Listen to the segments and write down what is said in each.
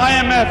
IMF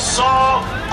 100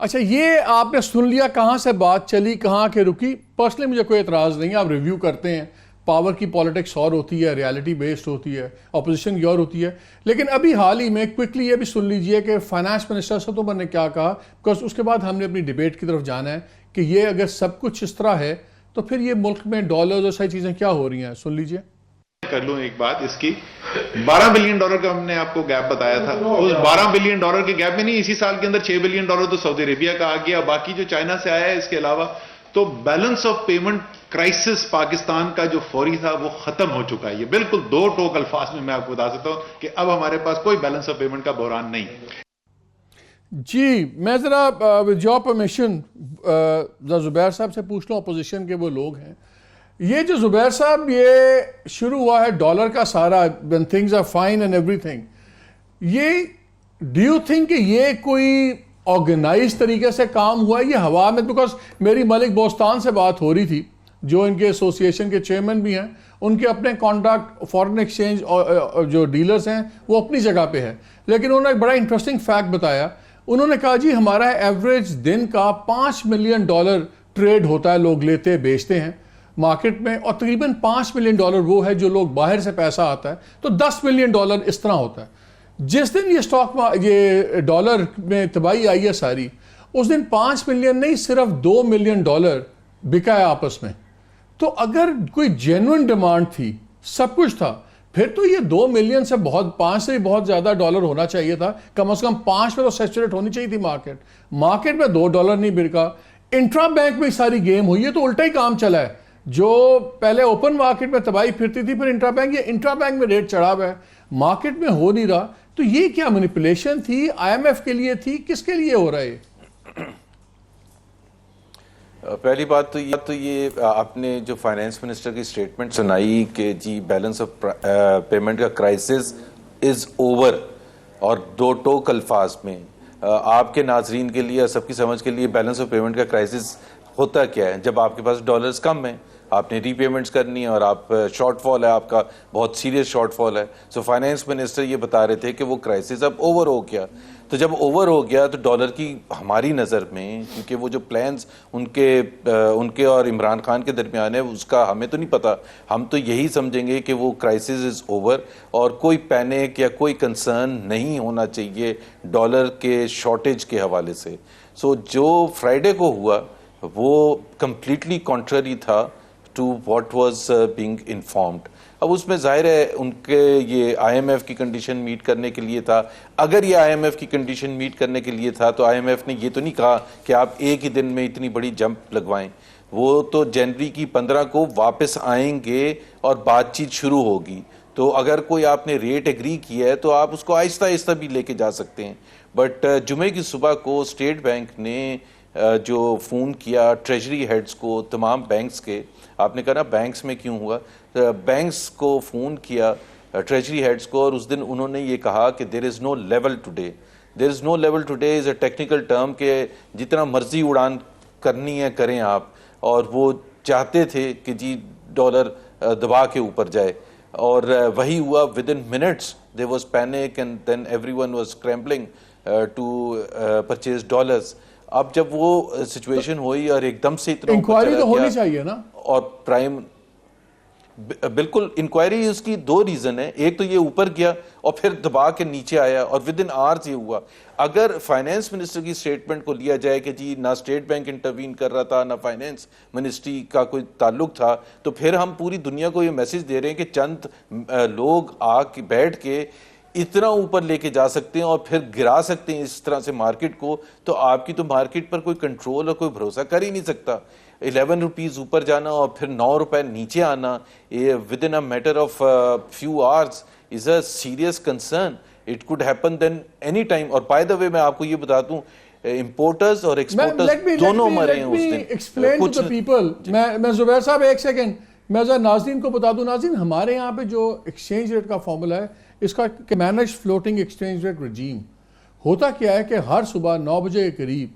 اچھا یہ آپ نے سن لیا کہاں سے بات چلی کہاں کے رکی. پرسنلی مجھے کوئی اعتراض نہیں ہے, آپ ریویو کرتے ہیں, پاور کی پالیٹکس اور ہوتی ہے, ریالٹی بیسڈ ہوتی ہے, اپوزیشن کی اور ہوتی ہے. لیکن ابھی حال ہی میں کوئکلی یہ بھی سن لیجئے کہ فائنانس منسٹر ستو عمر نے کیا کہا, بیکاز اس کے بعد ہم نے اپنی ڈیبیٹ کی طرف جانا ہے کہ یہ اگر سب کچھ اس طرح ہے تو پھر یہ ملک میں ڈالرز اور ساری چیزیں کیا ہو رہی ہیں. سن لیجئے. کر لوں ایک بات اس کی. $12 بلین کا ہم نے آپ کو گیپ بتایا تھا. اس $12 بلین کے گیپ میں نہیں, اسی سال کے اندر $6 بلین تو سعودی عربیہ کا آ گیا, باقی جو چائنا سے آیا ہے اس کے علاوہ. تو balance of payment crisis Pakistan کا جو فوری تھا وہ ختم ہو چکا ہے. یہ بالکل دو ٹوک الفاظ میں آپ کو بتا سکتا ہوں کہ اب ہمارے پاس کوئی بیلنس آف پیمنٹ کا بحران نہیں. جی میں ذرا ود یور پرمیشن زبیر صاحب سے پوچھ لوں, اپوزیشن کے وہ لوگ ہیں. یہ جو زبیر صاحب یہ شروع ہوا ہے ڈالر کا سارا, when things are fine and everything, یہ do you think کہ یہ کوئی آرگنائز طریقے سے کام ہوا ہے, یہ ہوا میں؟ بیکاز میری ملک بوستان سے بات ہو رہی تھی جو ان کے ایسوسیشن کے چیئرمین بھی ہیں, ان کے اپنے کانٹیکٹ فارن ایکسچینج جو ڈیلرز ہیں وہ اپنی جگہ پہ ہے, لیکن انہوں نے ایک بڑا انٹرسٹنگ فیکٹ بتایا. انہوں نے کہا جی ہمارا ایوریج دن کا $5 ملین ٹریڈ ہوتا ہے, لوگ لیتے بیچتے ہیں مارکیٹ میں, اور تقریباً $5 ملین وہ ہے جو لوگ باہر سے پیسہ آتا ہے, تو $10 ملین اس طرح ہوتا ہے. جس دن یہ اسٹاک یہ ڈالر میں تباہی آئی ہے ساری, اس دن 5 ملین نہیں صرف $2 ملین بکا ہے آپس میں. تو اگر کوئی جینوئن ڈیمانڈ تھی, سب کچھ تھا, پھر تو یہ 2 ملین سے بہت, 5 سے بہت زیادہ ڈالر ہونا چاہیے تھا, کم از کم 5 میں تو سیچوریٹ ہونی چاہیے تھی مارکیٹ. مارکیٹ میں $2 نہیں بکا, انٹرا بینک میں ساری گیم ہوئی ہے, تو الٹا ہی کام چلا ہے. جو پہلے اوپن مارکیٹ میں تباہی پھرتی تھی, پھر انٹرا بینک, یہ انٹرا بینک میں ریٹ چڑھا ہوا ہے, مارکیٹ میں ہو نہیں رہا. تو یہ کیا مینیپولیشن تھی, IMF کے لیے تھی, کس کے لیے ہو رہا ہے؟ پہلی بات تو یہ آپ نے جو فائنانس منسٹر کی سٹیٹمنٹ سنائی کہ جی بیلنس آف پیمنٹ کا کرائسس از اوور, اور دو ٹوک الفاظ میں آپ کے ناظرین کے لیے, سب کی سمجھ کے لیے, بیلنس آف پیمنٹ کا کرائسس ہوتا کیا ہے؟ جب آپ کے پاس ڈالرز کم ہیں, آپ نے ری پیمنٹس کرنی ہے اور آپ شارٹ فال ہے, آپ کا بہت سیریس شارٹ فال ہے. سو فائنانس منسٹر یہ بتا رہے تھے کہ وہ کرائسس اب اوور ہو گیا. تو جب اوور ہو گیا تو ڈالر کی ہماری نظر میں, کیونکہ وہ جو پلانز ان کے اور عمران خان کے درمیان ہے اس کا ہمیں تو نہیں پتا, ہم تو یہی سمجھیں گے کہ وہ کرائسس از اوور اور کوئی پینک یا کوئی کنسرن نہیں ہونا چاہیے ڈالر کے شارٹیج کے حوالے سے. سو جو فرائیڈے کو ہوا وہ کمپلیٹلی کانٹرری تھا to what was being informed. اب اس میں ظاہر ہے ان کے یہ IMF کی کنڈیشن میٹ کرنے کے لیے تھا. اگر یہ IMF کی کنڈیشن میٹ کرنے کے لیے تھا تو IMF نے یہ تو نہیں کہا کہ آپ ایک ہی دن میں اتنی بڑی جمپ لگوائیں. وہ تو جنوری کی 15 کو واپس آئیں گے اور بات چیت شروع ہوگی. تو اگر کوئی آپ نے ریٹ ایگری کیا ہے تو آپ اس کو آہستہ آہستہ بھی لے کے جا سکتے ہیں. بٹ جمعے کی صبح کو اسٹیٹ بینک نے جو فون کیا ٹریجری ہیڈز کو, تمام بینکس کے, آپ نے کہا نا بینکس میں کیوں ہوا, بینکس کو فون کیا ٹریجری ہیڈز کو, اور اس دن انہوں نے یہ کہا کہ there is no level today. There is no level today is a technical term کہ جتنا مرضی اڑان کرنی ہے کریں آپ, اور وہ چاہتے تھے کہ جی ڈالر دبا کے اوپر جائے, اور وہی ہوا. Within minutes there was panic and then everyone was scrambling to purchase dollars. اب جب وہ سچویشن ہوئی اور ایک دم سے اتنا انکوائری تو ہونی چاہیے نا, اور پرائم بالکل انکوائری, اس کی 2 ریزن ہیں. ایک تو یہ اوپر گیا اور پھر دبا کے نیچے آیا, اور ود ان آورز یہ ہوا. اگر فائنانس منسٹر کی سٹیٹمنٹ کو لیا جائے کہ جی نہ اسٹیٹ بینک انٹروین کر رہا تھا, نہ فائنانس منسٹری کا کوئی تعلق تھا, تو پھر ہم پوری دنیا کو یہ میسج دے رہے ہیں کہ چند لوگ آ کے بیٹھ کے اتنا اوپر لے کے جا سکتے ہیں اور پھر گرا سکتے ہیں اس طرح سے مارکیٹ کو. تو آپ کی تو مارکیٹ پر کوئی کنٹرول اور کوئی بھروسہ کر ہی نہیں سکتا. 11 روپیز اوپر جانا اور پھر 9 روپے نیچے آنا within a matter of few hours is a serious concern. It could happen then any time. اور بائی دا وے میں آپ کو یہ بتا دوں, امپورٹرز اور ایکسپورٹرز دونوں مرے ہیں اس دن. Explain to the people. میں زبیر صاحب ایک سیکنڈ میں ذرا ناظرین کو بتا دوں. ناظرین ہمارے یہاں پہ جو ایکسچینج ریٹ کا فارمولا ہے اس کا مینج فلوٹنگ ایکسچینج ریٹ رجیم ہوتا کیا ہے کہ ہر صبح 9 بجے کے قریب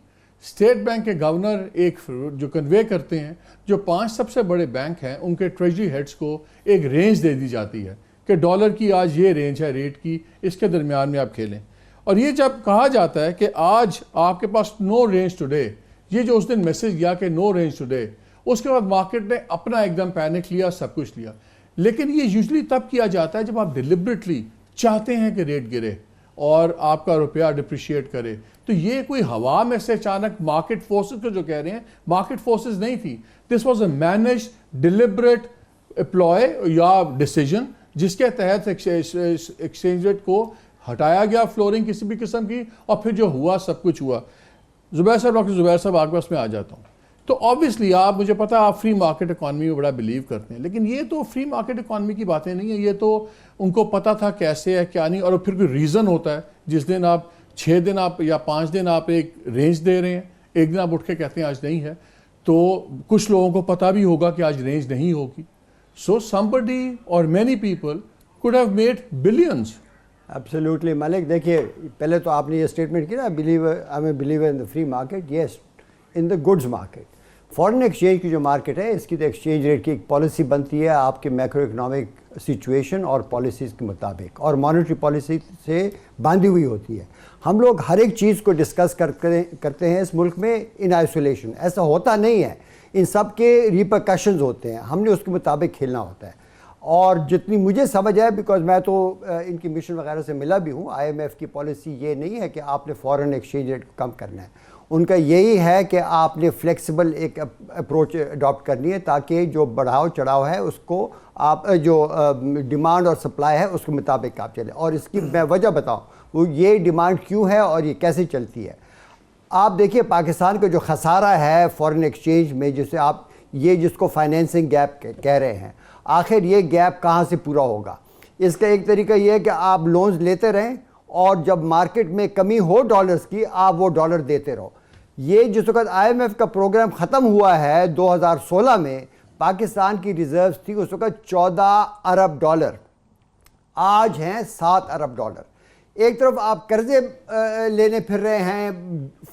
اسٹیٹ بینک کے گورنر ایک جو کنوے کرتے ہیں, جو 5 سب سے بڑے بینک ہیں ان کے ٹریجری ہیڈز کو ایک رینج دے دی جاتی ہے کہ ڈالر کی آج یہ رینج ہے ریٹ کی, اس کے درمیان میں آپ کھیلیں. اور یہ جب کہا جاتا ہے کہ آج آپ کے پاس نو رینج ٹوڈے، یہ جو اس دن میسج گیا کہ نو رینج ٹوڈے، اس کے بعد مارکیٹ نے اپنا ایک دم پینک لیا، سب کچھ لیا. لیکن یہ یوزلی تب کیا جاتا ہے جب آپ ڈیلیبریٹلی چاہتے ہیں کہ ریٹ گرے اور آپ کا روپیہ ڈپریشیٹ کرے. تو یہ کوئی ہوا میں سے اچانک مارکیٹ فورسز کو جو کہہ رہے ہیں، مارکیٹ فورسز نہیں تھی. This was a managed deliberate applied یا ڈیسیجن جس کے تحت ایکسچینج ریٹ کو ہٹایا گیا، فلورنگ کسی بھی قسم کی، اور پھر جو ہوا سب کچھ ہوا. زبیر صاحب، ڈاکٹر زبیر صاحب آپ کے پاس میں آ جاتا ہوں. تو آبویسلی آپ، مجھے پتا آپ فری مارکیٹ اکانومی میں بڑا بلیو کرتے ہیں، لیکن یہ تو فری مارکیٹ اکانومی کی باتیں نہیں ہیں. یہ تو ان کو پتا تھا کیسے ہے کیا نہیں، اور پھر کوئی ریزن ہوتا ہے. جس دن آپ 6 دن آپ یا 5 دن آپ ایک رینج دے رہے ہیں، ایک دن آپ اٹھ کے کہتے ہیں آج نہیں ہے، تو کچھ لوگوں کو پتا بھی ہوگا کہ آج رینج نہیں ہوگی. So somebody or many people could have made billions. Absolutely Malik. دیکھیے پہلے تو آپ نے یہ اسٹیٹمنٹ کی نا، I am believer in the free market. Yes, in the goods market. Foreign exchange کی جو مارکیٹ ہے، اس کی تو ایکسچینج ریٹ کی ایک پالیسی بنتی ہے آپ کے میکرو اکنامک سچویشن اور پالیسیز کے مطابق، اور مانیٹری پالیسی سے باندھی ہوئی ہوتی ہے. ہم لوگ ہر ایک چیز کو ڈسکس کرتے ہیں اس ملک میں ان آئسولیشن. ایسا ہوتا نہیں ہے، ان سب کے ریپرکشنز ہوتے ہیں، ہم نے اس کے مطابق کھیلنا ہوتا ہے. اور جتنی مجھے سمجھ ہے، بیکاز میں تو ان کی مشن وغیرہ سے ملا بھی ہوں، آئی ایم ایف کی پالیسی یہ نہیں ہے کہ آپ نے فارن ایکسچینج ریٹ کو کم کرنا ہے. ان کا یہی ہے کہ آپ نے فلیکسیبل ایک اپروچ اڈاپٹ کرنی ہے تاکہ جو بڑھاؤ چڑھاؤ ہے اس کو آپ، جو ڈیمانڈ اور سپلائی ہے اس کے مطابق آپ چلیں. اور اس کی میں وجہ بتاؤں، وہ یہ ڈیمانڈ کیوں ہے اور یہ کیسے چلتی ہے. آپ دیکھیے پاکستان کا جو خسارہ ہے فارن ایکسچینج میں، جسے آپ یہ جس کو فائنینسنگ گیپ کہہ رہے ہیں، آخر یہ گیپ کہاں سے پورا ہوگا؟ اس کا ایک طریقہ یہ ہے کہ آپ لونز لیتے رہیں اور جب مارکیٹ میں کمی ہو ڈالرز کی، آپ وہ ڈالر دیتے رہو. یہ جس وقت آئی ایم ایف کا پروگرام ختم ہوا ہے 2016 میں، پاکستان کی ریزروز تھی اس وقت 14 ارب ڈالر، آج ہیں 7 ارب ڈالر. ایک طرف آپ قرضے لینے پھر رہے ہیں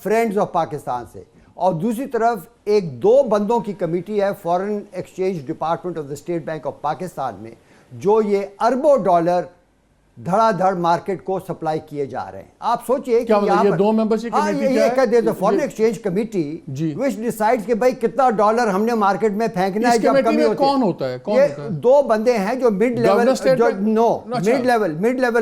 فرینڈز آف پاکستان سے، اور دوسری طرف ایک 2 بندوں کی کمیٹی ہے foreign exchange department of the state bank of Pakistan میں، جو یہ اربوں ڈالر دھڑا دھڑ مارکیٹ کو سپلائی کیے جا رہے ہیں. آپ سوچئے کہ یہاں پر 2 ممبرز کی کمیٹی کیا ہے؟ Foreign exchange committee which decides کہ بھائی کتنا ڈالر ہم نے مارکیٹ میں پھینکنا ہے. جب کمی ہوتی ہے، کون ہوتا ہے؟ یہ 2 بندے ہیں جو مڈ لیول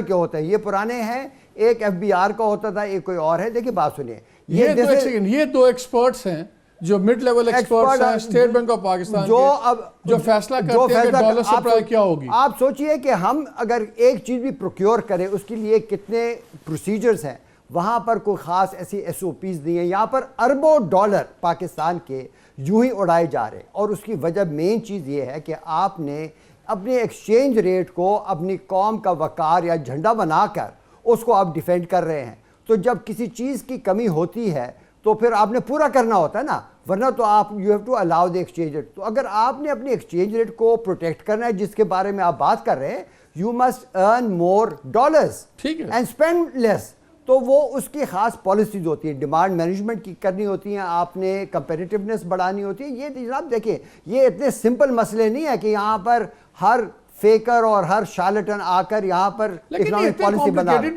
کے ہوتے ہیں. یہ پرانے ہیں، ایک ایف بی آر کا ہوتا تھا، ایک کوئی اور ہے. دیکھیے بات سنیے، یہ 2 ایکسپرٹس ہیں جو مڈ لیول ایکسپرٹس ہیں اسٹیٹ بینک آف پاکستان جو فیصلہ کرتے ہیں کہ ڈالر سپلائی کیا ہوگی. آپ سوچئے کہ ہم اگر ایک چیز بھی پروکیور کریں اس کے لیے کتنے پروسیجرز ہیں. وہاں پر کوئی خاص ایسی ایس او پیز نہیں ہے. یہاں پر اربوں ڈالر پاکستان کے یوں ہی اڑائے جا رہے ہیں، اور اس کی وجہ مین چیز یہ ہے کہ آپ نے اپنے ایکسچینج ریٹ کو اپنی قوم کا وقار یا جھنڈا بنا کر اس کو آپ ڈیفینڈ کر رہے ہیں. تو جب کسی چیز کی کمی ہوتی ہے تو پھر آپ نے پورا کرنا ہوتا ہے نا، ورنہ تو آپ you have to allow the exchange rate. تو اگر آپ نے اپنی ایکسچینج ریٹ کو پروٹیکٹ کرنا ہے، جس کے بارے میں آپ بات کر رہے ہیں، you must earn more dollars and spend less. تو وہ اس کی خاص پالیسیز ہوتی ہیں، ڈیمانڈ مینجمنٹ کی کرنی ہوتی ہیں، آپ نے کمپیٹیونیس بڑھانی ہوتی ہے. یہ جناب دیکھیں، یہ اتنے سمپل مسئلے نہیں ہے کہ یہاں پر ہر فیکر اور ہر شارلٹن آ کر یہاں پر اکنامک پالیسی بنا رہے ہیں.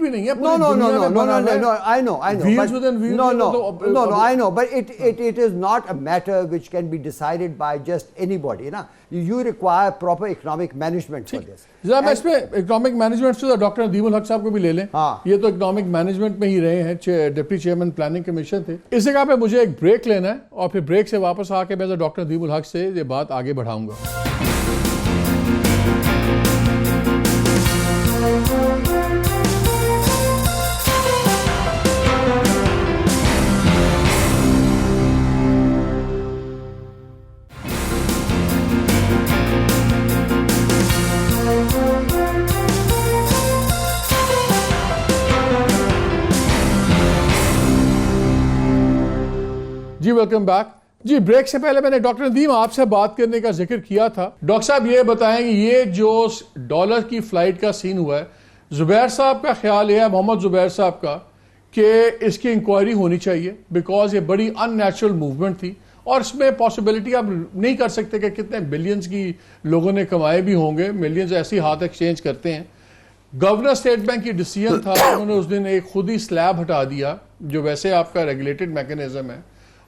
No, but it is not a matter which can be decided by just anybody. You require proper economic management for this. ذرا میں اس میں اکنامک مینجمنٹ سے ڈاکٹر ندیم الحق صاحب کو بھی لے لیں. یہ تو اکنامک مینجمنٹ میں ہی رہے ہیں، ڈپٹی چیئرمین پلاننگ کمیشن تھے. اس جگہ پہ مجھے ایک بریک لینا ہے، اور پھر بریک سے واپس آ کے میں ڈاکٹر ندیم الحق سے یہ بات آگے بڑھاؤں گا. جی ویلکم بیک. جی بریک سے پہلے میں نے ڈاکٹر ندیم آپ سے بات کرنے کا ذکر کیا تھا. ڈاکٹر صاحب یہ بتائیں کہ یہ جو ڈالر کی فلائٹ کا سین ہوا ہے، زبیر صاحب کا خیال یہ ہے، محمد زبیر صاحب کا، کہ اس کی انکوائری ہونی چاہیے بیکاز یہ بڑی ان نیچرل موومنٹ تھی، اور اس میں پاسبلٹی آپ نہیں کر سکتے کہ کتنے بلینز کی لوگوں نے کمائے بھی ہوں گے. ملینز ایسی ہاتھ ایکسچینج کرتے ہیں. گورنر اسٹیٹ بینک کی ڈیسیژن تھا, انہوں نے اس دن ایک خود ہی سلیب ہٹا دیا جو ویسے آپ کا ریگولیٹڈ میکنزم ہے,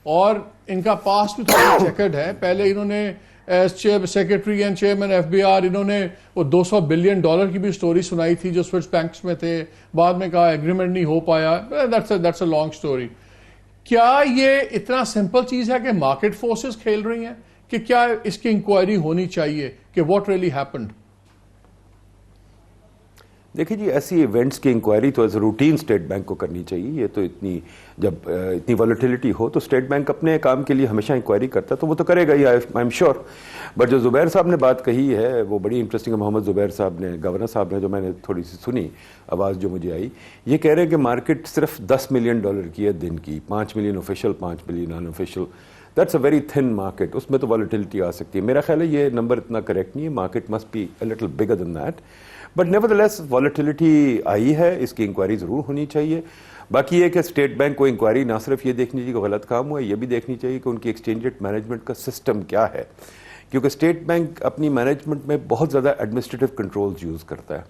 اور ان کا پاس بھی تھوڑا چیکرڈ ہے. پہلے انہوں نے as secretary and chairman F B R انہوں نے وہ $200 بلین کی بھی سٹوری سنائی تھی جو سوئس بینکس میں تھے, بعد میں کہا ایگریمنٹ نہیں ہو پایا. That's a long story. کیا یہ اتنا سمپل چیز ہے کہ مارکیٹ فورسز کھیل رہی ہیں, کہ کیا اس کی انکوائری ہونی چاہیے کہ واٹ ریئلی ہیپنڈ؟ دیکھیں جی, ایسی ایونٹس کی انکوائری تو ایز روٹین اسٹیٹ بینک کو کرنی چاہیے. یہ تو جب اتنی والیٹیلیٹی ہو تو اسٹیٹ بینک اپنے کام کے لیے ہمیشہ انکوائری کرتا ہے, تو وہ تو کرے گا ہی, آئی ایم شیور. بٹ جو زبیر صاحب نے بات کہی ہے وہ بڑی انٹرسٹنگ ہے. محمد زبیر صاحب نے, گورنر صاحب نے, جو میں نے تھوڑی سی سنی آواز جو مجھے آئی, یہ کہہ رہے ہیں کہ مارکیٹ صرف $10 ملین کی ہے دن کی, 5 million official, 5 million unofficial. That's a very thin market. اس میں تو والیٹیلیٹی آ سکتی ہے. میرا خیال ہے یہ نمبر اتنا کریکٹ نہیں ہے. Market must be a little bigger than that. But nevertheless volatility آئی ہے, اس کی انکوائری ضرور ہونی چاہیے. باقی یہ کہ اسٹیٹ بینک کو انکوائری نہ صرف یہ دیکھنی چاہیے کہ غلط کام ہوا ہے, یہ بھی دیکھنی چاہیے کہ ان کی ایکسچینج ریٹ مینجمنٹ کا سسٹم کیا ہے, کیونکہ اسٹیٹ بینک اپنی مینجمنٹ میں بہت زیادہ ایڈمنسٹریٹو کنٹرولز یوز کرتا ہے.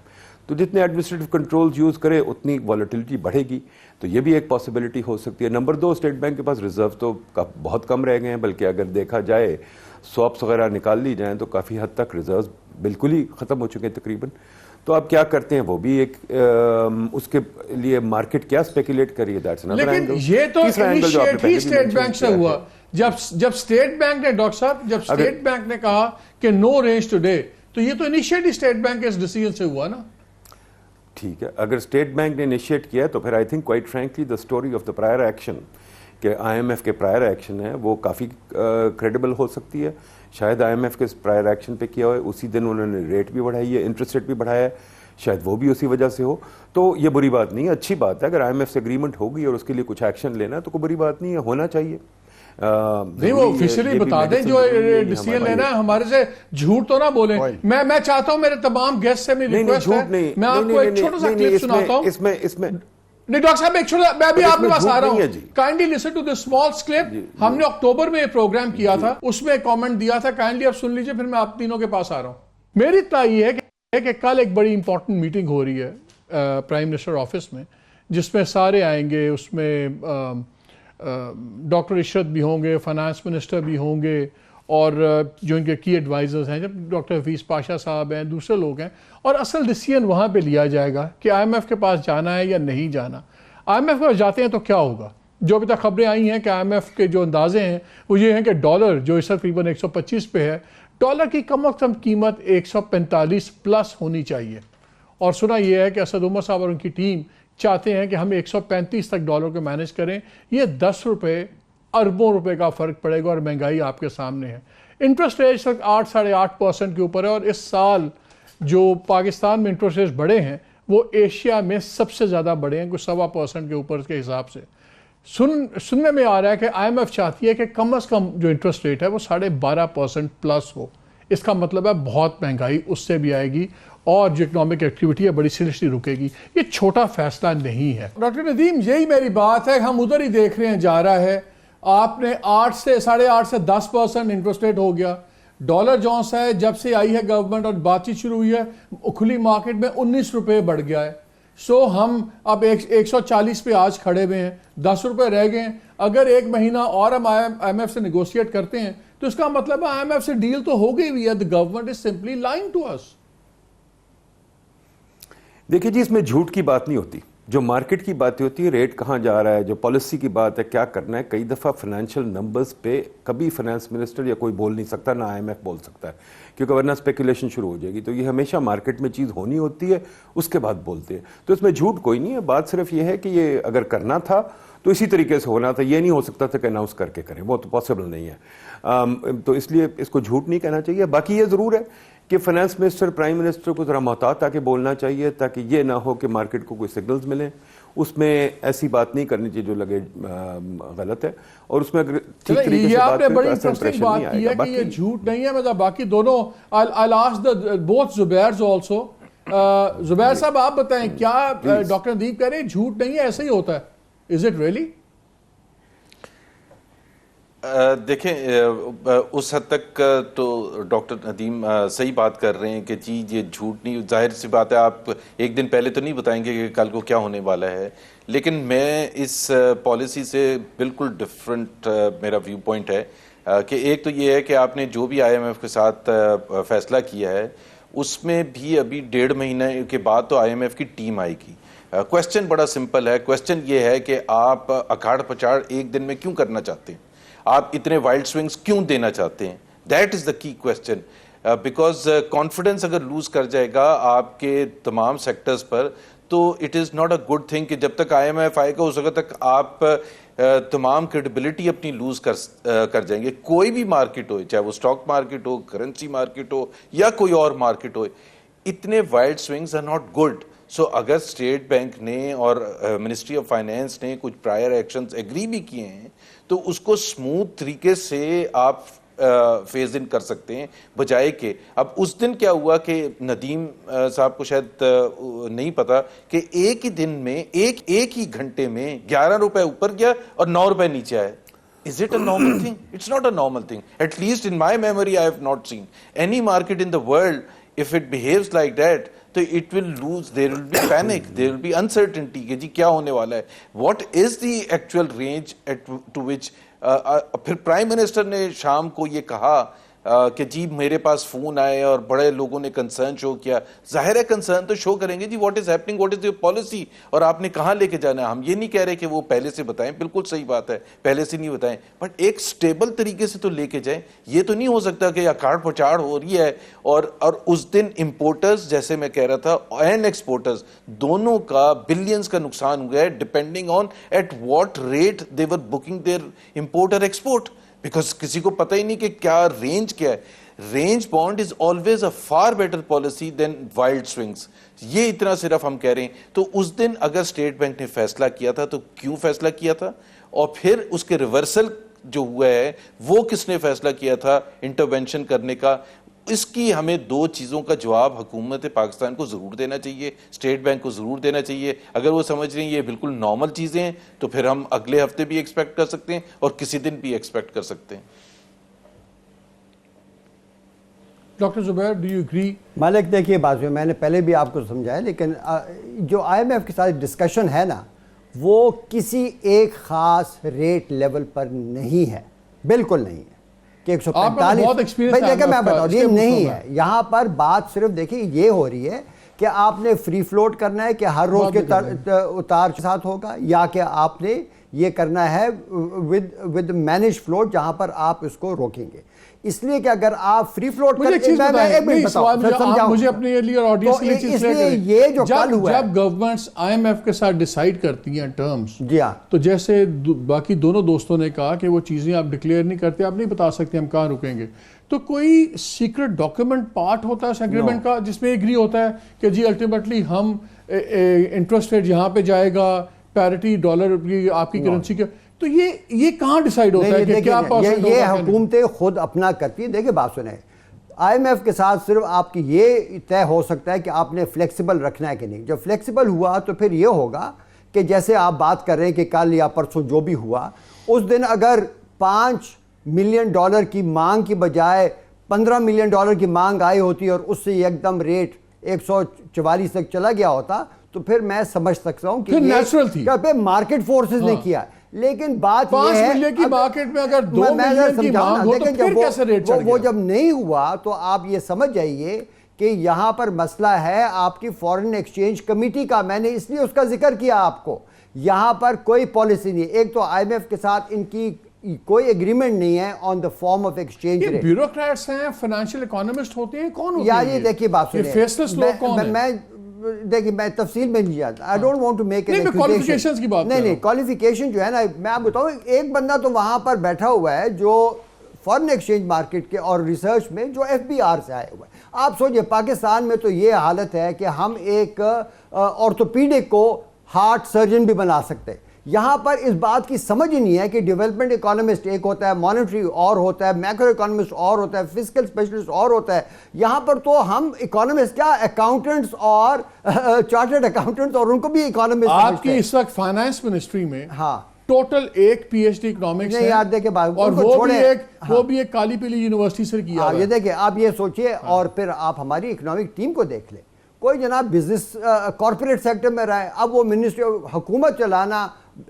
تو جتنے ایڈمنسٹریٹو کنٹرولز یوز کرے اتنی والیٹیلیٹی بڑھے گی, تو یہ بھی ایک پاسبلٹی ہو سکتی ہے. نمبر 2, اسٹیٹ بینک کے پاس ریزرو تو بہت کم رہ گئے ہیں, بلکہ اگر دیکھا جائے سواپس وغیرہ نکال لی جائیں تو کافی حد تک ریزروز بالکل ہی ختم ہو چکے ہیں تقریباً. تو آپ کیا کرتے ہیں وہ بھی ایک اس کے لیے مارکیٹ کیا اسپیکولیٹ کریے. لیکن یہ تو انیشیٹ ہی اسٹیٹ بینک سے ہوا. جب اسٹیٹ بینک نے, ڈاکٹر صاحب, جب اسٹیٹ بینک نے کہا کہ نو رینج ٹوڈے, تو یہ تو انیشیٹ ہی اسٹیٹ بینک کے اس ڈیسیژن سے ہوا نا. ٹھیک ہے, اگر اسٹیٹ بینک نے انیشیٹ کیا تو پھر I think quite frankly the story of the prior action, کہ آئی ایم ایف کے پرائر ایکشن ہے وہ کافی کریڈیبل ہو سکتی ہے. شاید آئی ایم ایف کے پرائر ایکشن پہ کیا ہوئے, اسی دن انہوں نے ریٹ بھی بڑھائی ہے, انٹرسٹ ریٹ بھی بڑھایا ہے, شاید وہ بھی اسی وجہ سے ہو. تو یہ بری بات نہیں ہے, اچھی بات ہے. اگر آئی ایم ایف سے اگریمنٹ ہوگی اور اس کے لیے کچھ ایکشن لینا ہے تو کوئی بری بات نہیں ہے, ہونا چاہیے. نہیں, وہ آفیشلی بتا دیں جو ڈیسیژن لینا ہے, ہمارے سے جھوٹ تو نہ بولیں. میں چاہتا ہوں میرے تمام گیسٹ سے میری ریکویسٹ ہے, میں آپ کو ایک چھوٹا سا کلپ سناتا ہوں. اس میں نہیں ڈاکٹر صاحب, ایک چھوٹا, میں بھی آپ کے پاس آ رہا ہوں. Kindly listen to this small clip. ہم نے اکتوبر میں ایک پروگرام کیا تھا, اس میں ایک کامنٹ دیا تھا, کائنڈلی آپ سن لیجئے, پھر میں آپ تینوں کے پاس آ رہا ہوں. میری اطلاع یہ ہے کہ کل ایک بڑی امپورٹنٹ میٹنگ ہو رہی ہے پرائم منسٹر آفس میں, جس میں سارے آئیں گے. اس میں ڈاکٹر عشرت بھی ہوں گے, فائنانس منسٹر بھی ہوں گے, اور جو ان کے کی ایڈوائزرز ہیں, جب ڈاکٹر حفیظ پاشا صاحب ہیں, دوسرے لوگ ہیں. اور اصل ڈیسیژن وہاں پہ لیا جائے گا کہ آئی ایم ایف کے پاس جانا ہے یا نہیں جانا. آئی ایم ایف کے پاس جاتے ہیں تو کیا ہوگا. جو ابھی تک خبریں آئی ہیں کہ آئی ایم ایف کے جو اندازے ہیں وہ یہ ہیں کہ ڈالر جو اس وقت تقریباً 125 پہ ہے, ڈالر کی کم از کم قیمت 145+ ہونی چاہیے. اور سنا یہ ہے کہ اسد عمر صاحب اور ان کی ٹیم چاہتے ہیں کہ ہم 135 تک ڈالر کو مینیج کریں. یہ $10 اربوں روپے کا فرق پڑے گا, اور مہنگائی آپ کے سامنے ہے. انٹرسٹ ریٹ تک 8-8.5% کے اوپر ہے, اور اس سال جو پاکستان میں انٹرسٹ ریٹ بڑھے ہیں وہ ایشیا میں سب سے زیادہ بڑھے ہیں, کچھ 1.25% کے اوپر کے حساب سے. سننے میں آ رہا ہے کہ آئی ایم ایف چاہتی ہے کہ کم از کم جو انٹرسٹ ریٹ ہے وہ 12.5% ہو. اس کا مطلب ہے بہت مہنگائی اس سے بھی آئے گی, اور جو اکنامک ایکٹیویٹی ہے بڑی سیریسلی رکے گی. یہ چھوٹا فیصلہ نہیں ہے. ڈاکٹر ندیم, یہی میری بات ہے, ہم ادھر ہی دیکھ رہے ہیں جا رہا ہے. آپ نے 8 سے 10% انٹرسٹ ریٹ ہو گیا. ڈالر جونس ہے جب سے آئی ہے گورنمنٹ اور بات چیت شروع ہوئی ہے, کھلی مارکیٹ میں $19 بڑھ گیا ہے. سو ہم اب 140 پہ آج کھڑے ہوئے ہیں, $10 رہ گئے ہیں. اگر ایک مہینہ اور ہم آئی ایم ایف سے نیگوشیٹ کرتے ہیں تو اس کا مطلب ہے آئی ایم ایف سے ڈیل تو ہو گئی ہوئی ہے. The government is simply lying to us. دیکھیے جی, اس میں جھوٹ کی بات نہیں ہوتی, جو مارکیٹ کی باتیں ہوتی ہے, ریٹ کہاں جا رہا ہے, جو پالیسی کی بات ہے, کیا کرنا ہے. کئی دفعہ فائنینشیل نمبرز پہ کبھی فائنانس منسٹر یا کوئی بول نہیں سکتا, نہ آئی ایم ایف بول سکتا ہے, کیونکہ ورنہ اسپیکولیشن شروع ہو جائے گی. تو یہ ہمیشہ مارکیٹ میں چیز ہونی ہوتی ہے, اس کے بعد بولتے ہیں. تو اس میں جھوٹ کوئی نہیں ہے. بات صرف یہ ہے کہ یہ اگر کرنا تھا تو اسی طریقے سے ہونا تھا, یہ نہیں ہو سکتا تھا کہ اناؤنس کر کے کریں, وہ تو پاسبل نہیں ہے. تو اس لیے اس کو جھوٹ نہیں کہنا چاہیے. باقی یہ ضرور ہے کہ فائنانس منسٹر, پرائم منسٹر کو ذرا محتاط آ کے بولنا چاہیے, تاکہ یہ نہ ہو کہ مارکیٹ کو کوئی سگنلز ملیں. اس میں ایسی بات نہیں کرنی چاہیے جو لگے غلط ہے, اور اس میں اگر ٹھیک طریقے سے بات کریں تو ایسا امپریشن نہیں آئے گا. باقی یہ جھوٹ نہیں ہے. مطلب باقی دونوں, I'll ask both Zubairs also. زبیر صاحب آپ بتائیں, کیا ڈاکٹر ندیم کہہ رہے ہیں جھوٹ نہیں ہے, ایسا ہی ہوتا ہے؟ Is it really? دیکھیں اس حد تک تو ڈاکٹر ندیم صحیح بات کر رہے ہیں کہ جی یہ جھوٹ نہیں، ظاہر سی بات ہے آپ ایک دن پہلے تو نہیں بتائیں گے کہ کل کو کیا ہونے والا ہے، لیکن میں اس پالیسی سے بالکل ڈفرینٹ میرا ویو پوائنٹ ہے کہ ایک تو یہ ہے کہ آپ نے جو بھی IMF کے ساتھ فیصلہ کیا ہے اس میں بھی ابھی 1.5 مہینے کے بعد تو IMF کی ٹیم آئے گی. کوسچن بڑا سمپل ہے، کوسچن یہ ہے کہ آپ اکھاڑ پچھاڑ ایک دن میں کیوں کرنا چاہتے ہیں، آپ اتنے وائلڈ سوئنگز کیوں دینا چاہتے ہیں؟ دیٹ از دا کی کوسچن. بیکاز کانفیڈنس اگر لوز کر جائے گا آپ کے تمام سیکٹرز پر تو it is not a good thing کہ جب تک IMF آئے گا اس وقت تک آپ تمام کریڈیبلٹی اپنی لوز کر جائیں گے. کوئی بھی مارکیٹ ہو، چاہے وہ اسٹاک مارکیٹ ہو، کرنسی مارکیٹ ہو یا کوئی اور مارکیٹ ہو، اتنے wild swings are not good. So اگر اسٹیٹ بینک نے اور منسٹری آف فائنینس نے کچھ پرائر ایکشنز ایگری بھی کیے ہیں تو اس کو اسموتھ طریقے سے آپ فیز ان کر سکتے ہیں، بجائے کہ اب اس دن کیا ہوا کہ ندیم صاحب کو شاید نہیں پتا کہ ایک ہی دن میں ایک ہی گھنٹے میں 11 روپے اوپر گیا اور 9 روپے نیچے آئے. Is it a normal thing? It's not a normal thing. At least in my memory I have not seen any market in the world, if it behaves like that, تو it will lose, there will be panic, there will be uncertainty کہ جی کیا ہونے والا ہے. What is the actual range to which پھر prime minister نے شام کو یہ کہا کہ جی میرے پاس فون آئے اور بڑے لوگوں نے کنسرن شو کیا. ظاہر ہے کنسرن تو شو کریں گے جی، what is happening, what is your policy, اور آپ نے کہاں لے کے جانا ہے. ہم یہ نہیں کہہ رہے کہ وہ پہلے سے بتائیں، بالکل صحیح بات ہے پہلے سے نہیں بتائیں، بٹ ایک سٹیبل طریقے سے تو لے کے جائیں. یہ تو نہیں ہو سکتا کہ اکھاڑ پچھاڑ ہو رہی ہے اور اس دن امپورٹرز جیسے میں کہہ رہا تھا اینڈ ایکسپورٹرز دونوں کا بلینز کا نقصان ہوا ہے depending on at what rate they were booking their import اور ایکسپورٹ. بیکاز کسی کو پتہ ہی نہیں کہ کیا رینج کیا ہے. Range bound is always a far better policy than wild swings. یہ اتنا صرف ہم کہہ رہے ہیں. تو اس دن اگر اسٹیٹ بینک نے فیصلہ کیا تھا تو کیوں فیصلہ کیا تھا، اور پھر اس کے ریورسل جو ہوا ہے وہ کس نے فیصلہ کیا تھا انٹرونشن کرنے کا. اس کی ہمیں 2 چیزوں کا جواب حکومت پاکستان کو ضرور دینا چاہیے، اسٹیٹ بینک کو ضرور دینا چاہیے. اگر وہ سمجھ رہے ہیں یہ بالکل نارمل چیزیں ہیں تو پھر ہم اگلے ہفتے بھی ایکسپیکٹ کر سکتے ہیں اور کسی دن بھی ایکسپیکٹ کر سکتے ہیں. Doctor Zubair, do you agree? Malik دیکھیے بات میں نے پہلے بھی آپ کو سمجھایا، لیکن جو IMF کے ساتھ ڈسکشن ہے نا وہ کسی ایک خاص ریٹ لیول پر نہیں ہے، بالکل نہیں ہے کہ 145. دیکھیں میں بتاؤں یہ نہیں ہے. یہاں پر بات صرف دیکھیں یہ ہو رہی ہے کہ آپ نے فری فلوٹ کرنا ہے کہ ہر روز کے اتار کے ساتھ ہوگا، یا کہ آپ نے یہ کرنا ہے ود مینج فلوٹ جہاں پر آپ اس کو روکیں گے. اس لیے کہ اگر آپ فری فلوٹ مجھے اپنے لیے اور آڈینس کے لیے اس لیے یہ جو کل ہوا جب گورنمنٹس IMF کے ساتھ ڈیسائیڈ کرتی ہیں ٹرمز، جی ہاں، تو جیسے باقی دونوں دوستوں نے کہا کہ وہ چیزیں آپ ڈکلیئر نہیں کرتے، آپ نہیں بتا سکتے ہم کہاں رکیں گے، تو کوئی سیکرٹ ڈاکیومنٹ پارٹ ہوتا ہے اس ایگریمنٹ کا جس میں ایگری ہوتا ہے کہ جی الٹیمیٹلی ہم انٹرسٹ ریٹ یہاں پہ جائے گا، پیرٹی ڈالر آپ کی کرنسی کا، تو یہ کہاں ڈیسائیڈ ہوتا ہے کہ کیا یہ حکومتیں خود اپنا کرتی ہیں. دیکھیں بات سنیں، IMF کے ساتھ صرف آپ کی یہ طے ہو سکتا ہے کہ آپ نے فلیکسیبل رکھنا ہے کہ نہیں. جب فلیکسیبل ہوا تو پھر یہ ہوگا کہ جیسے آپ بات کر رہے ہیں کہ کل یا پرسوں جو بھی ہوا اس دن اگر $5 ملین کی مانگ کی بجائے $15 ملین کی مانگ آئی ہوتی اور اس سے ایک دم ریٹ 144 تک چلا گیا ہوتا تو پھر میں سمجھ سکتا ہوں کہ یہ مارکیٹ فورسز نے کیا. لیکن بات یہ ہے 5 ملین کی مارکیٹ میں اگر 2 ملین کی مانگ ہو تو پھر کیسے ریٹ چڑھ گیا؟ وہ جب نہیں ہوا تو آپ یہ سمجھ جائیے کہ یہاں پر مسئلہ ہے آپ کی فورن ایکسچینج کمیٹی کا. میں نے اس لیے اس کا ذکر کیا آپ کو. یہاں پر کوئی پالیسی نہیں. ایک تو IMF کے ساتھ ان کی کوئی ایگریمنٹ نہیں ہے on the form of exchange rate. Bureaucrats ہیں، فائنینشیل اکانومسٹ ہوتے ہیں، کون ہوتے ہیں؟ یہ دیکھیے بات سنیں، فیسلیس لوگ کون ہیں؟ میں دیکھیں میں تفصیل میں نہیں جاتا. I don't want to make an qualifications کی بات نہیں کوالیفیکیشن جو ہے نا میں آپ بتاؤں ایک بندہ تو وہاں پر بیٹھا ہوا ہے جو فارن ایکسچینج مارکیٹ کے اور ریسرچ میں جو FBR سے آیا ہوا ہے. آپ سوچیں پاکستان میں تو یہ حالت ہے کہ ہم ایک آرتھوپیڈک کو ہارٹ سرجن بھی بنا سکتے. یہاں پر اس بات کی سمجھ ہی نہیں ہے کہ ڈیولپمنٹ اکانومسٹ ایک ہوتا ہے، مانیٹری اور ہوتا ہے، میکرو اکانومسٹ اور ہوتا ہے، فسکل اسپیشلسٹ اور ہوتا ہے. یہاں پر تو ہم اکانومسٹ کیا اکاؤنٹنٹس اور چارٹرڈ اکاؤنٹنٹس اور ان کو بھی اکانومسٹ. آپ کی اس وقت فائنانس منسٹری میں ہاں ٹوٹل ایک پی ایچ ڈی اکنامکس نہیں یار دیکھیں بات اور وہ بھی ایک کالی پیلی یونیورسٹی سے کیا یہ دیکھیں آپ یہ سوچئے اور پھر آپ ہماری اکنامک ٹیم کو دیکھ لیں. کوئی جناب بزنس کارپوریٹ سیکٹر میں رہا ہے, اب وہ منسٹری حکومت چلانا,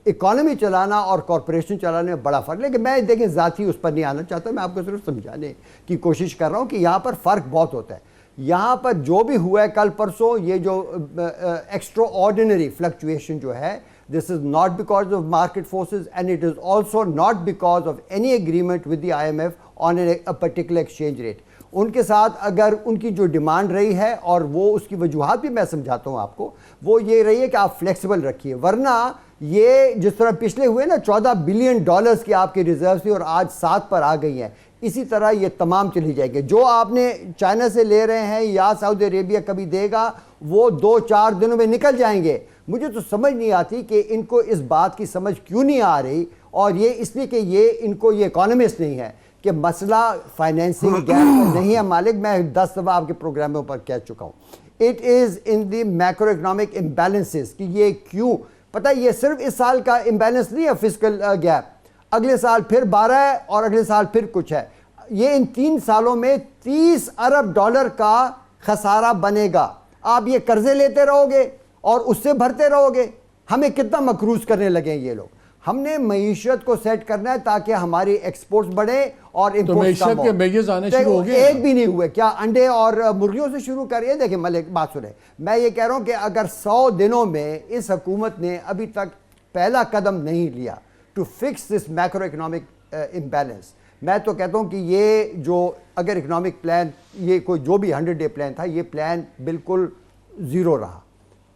اکانومی چلانا اور کارپوریشن چلانے میں بڑا فرق. لیکن میں دیکھیں ذاتی اس پر نہیں آنا چاہتا, میں آپ کو صرف سمجھانے کی کوشش کر رہا ہوں کہ یہاں پر فرق بہت ہوتا ہے. یہاں پر جو بھی ہوا ہے کل پرسوں, یہ جو ایکسٹرا آرڈینری فلکچویشن جو ہے, this is not because of market forces and it is also not because of any agreement with the IMF on a particular exchange rate. ان کے ساتھ اگر ان کی جو ڈیمانڈ رہی ہے, اور وہ اس کی وجوہات بھی میں سمجھاتا ہوں آپ کو, وہ یہ رہی ہے کہ آپ فلیکسیبل رکھیے, ورنہ یہ جس طرح پچھلے ہوئے نا $14 بلین کی آپ کی ریزرو تھی اور آج 7 پر آ گئی ہیں, اسی طرح یہ تمام چلی جائے گی. جو آپ نے چائنا سے لے رہے ہیں یا سعودی عربیہ کبھی دے گا, وہ 2-4 دنوں میں نکل جائیں گے. مجھے تو سمجھ نہیں آتی کہ ان کو اس بات کی سمجھ کیوں نہیں آ رہی, اور یہ اس لیے کہ یہ اکانومسٹ نہیں ہے کہ مسئلہ فائنینسنگ گیپ میں نہیں ہے مالک. میں 10 دفعہ آپ کے پروگراموں پر کہہ چکا ہوں, it is in the macro economic imbalances. کہ یہ کیوں پتہ, یہ صرف اس سال کا امبیلنس نہیں ہے فسکل گیپ, اگلے سال پھر 12 ہے اور اگلے سال پھر کچھ ہے. یہ ان 3 سالوں میں $30 ارب کا خسارہ بنے گا. آپ یہ قرضے لیتے رہو گے اور اس سے بھرتے رہو گے. ہمیں کتنا مقروض کرنے لگے یہ لوگ. ہم نے معیشت کو سیٹ کرنا ہے تاکہ ہماری ایکسپورٹس بڑھیں اور امپورٹس کم ہوں. ایک بھی نہیں ہوئے, کیا انڈے اور مرغیوں سے شروع کریے. دیکھیں ملک بات سنیں, میں یہ کہہ رہا ہوں کہ اگر 100 دنوں میں اس حکومت نے ابھی تک پہلا قدم نہیں لیا to fix this macro economic imbalance, میں تو کہتا ہوں کہ یہ جو اگر اکنامک پلان, یہ کوئی جو بھی 100 ڈے پلان تھا, یہ پلان بالکل زیرو رہا.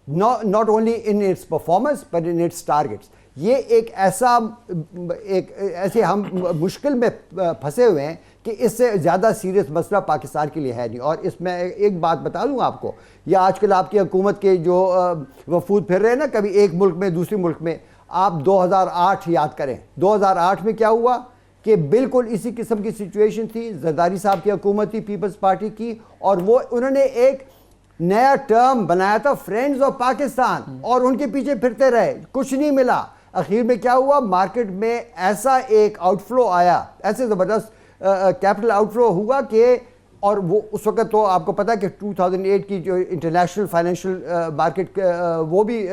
not only in its performance but in its targets. یہ ایک ایسے ہم مشکل میں پھنسے ہوئے ہیں کہ اس سے زیادہ سیریس مسئلہ پاکستان کے لیے ہے نہیں. اور اس میں ایک بات بتا دوں آپ کو, یہ آج کل آپ کی حکومت کے جو وفود پھر رہے ہیں نا, کبھی ایک ملک میں دوسری ملک میں, آپ 2008 یاد کریں. 2008 میں کیا ہوا کہ بالکل اسی قسم کی سچویشن تھی. زرداری صاحب کی حکومت تھی پیپلز پارٹی کی, اور وہ انہوں نے ایک نیا ٹرم بنایا تھا فرینڈز آف پاکستان, اور ان کے پیچھے پھرتے رہے, کچھ نہیں ملا. اخیر میں کیا ہوا, مارکیٹ میں ایسا ایک آؤٹ فلو آیا, ایسے زبردست کیپٹل آؤٹ فلو ہوا کہ, اور وہ اس وقت تو آپ کو پتا کہ 2008 کی جو انٹرنیشنل فائنینشیل مارکیٹ وہ بھی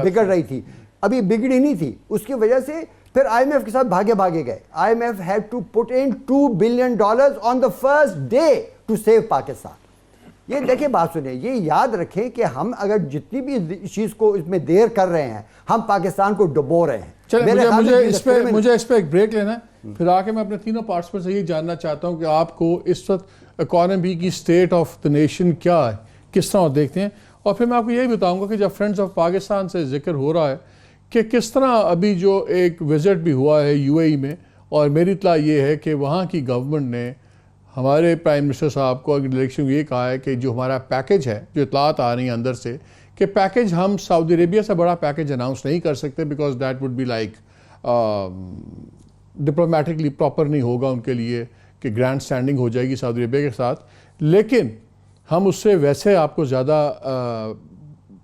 بگڑ رہی تھی, ابھی بگڑی نہیں تھی. اس کی وجہ سے پھر آئی ایم ایف کے ساتھ بھاگے گئے. آئی ایم ایف ہیڈ ٹو پٹ ان $2 billion on the first day to save Pakistan. یہ دیکھیں بات سنیں, یہ یاد رکھیں کہ ہم اگر جتنی بھی چیز کو اس میں دیر کر رہے ہیں, ہم پاکستان کو ڈبو رہے ہیں. مجھے اس پہ ایک بریک لینا ہے, پھر آ کے میں اپنے تینوں پارٹس پر سے یہ جاننا چاہتا ہوں کہ آپ کو اس وقت اکانومی کی سٹیٹ آف دا نیشن کیا ہے, کس طرح دیکھتے ہیں. اور پھر میں آپ کو یہ بتاؤں گا کہ جب فرینڈز آف پاکستان سے ذکر ہو رہا ہے کہ کس طرح ابھی جو ایک وزٹ بھی ہوا ہے UAE میں, اور میری اطلاع یہ ہے کہ وہاں کی گورنمنٹ نے ہمارے پرائم منسٹر صاحب کو اگر الیکشن یہ کہا ہے کہ جو ہمارا پیکج ہے, جو اطلاعات آ رہی ہیں اندر سے کہ پیکج ہم سعودی عربیہ سے بڑا پیکج اناؤنس نہیں کر سکتے, because that would be like diplomatically proper نہیں ہوگا ان کے لیے کہ گرینڈ اسٹینڈنگ ہو جائے گی سعودی عربیہ کے ساتھ, لیکن ہم اس سے ویسے آپ کو زیادہ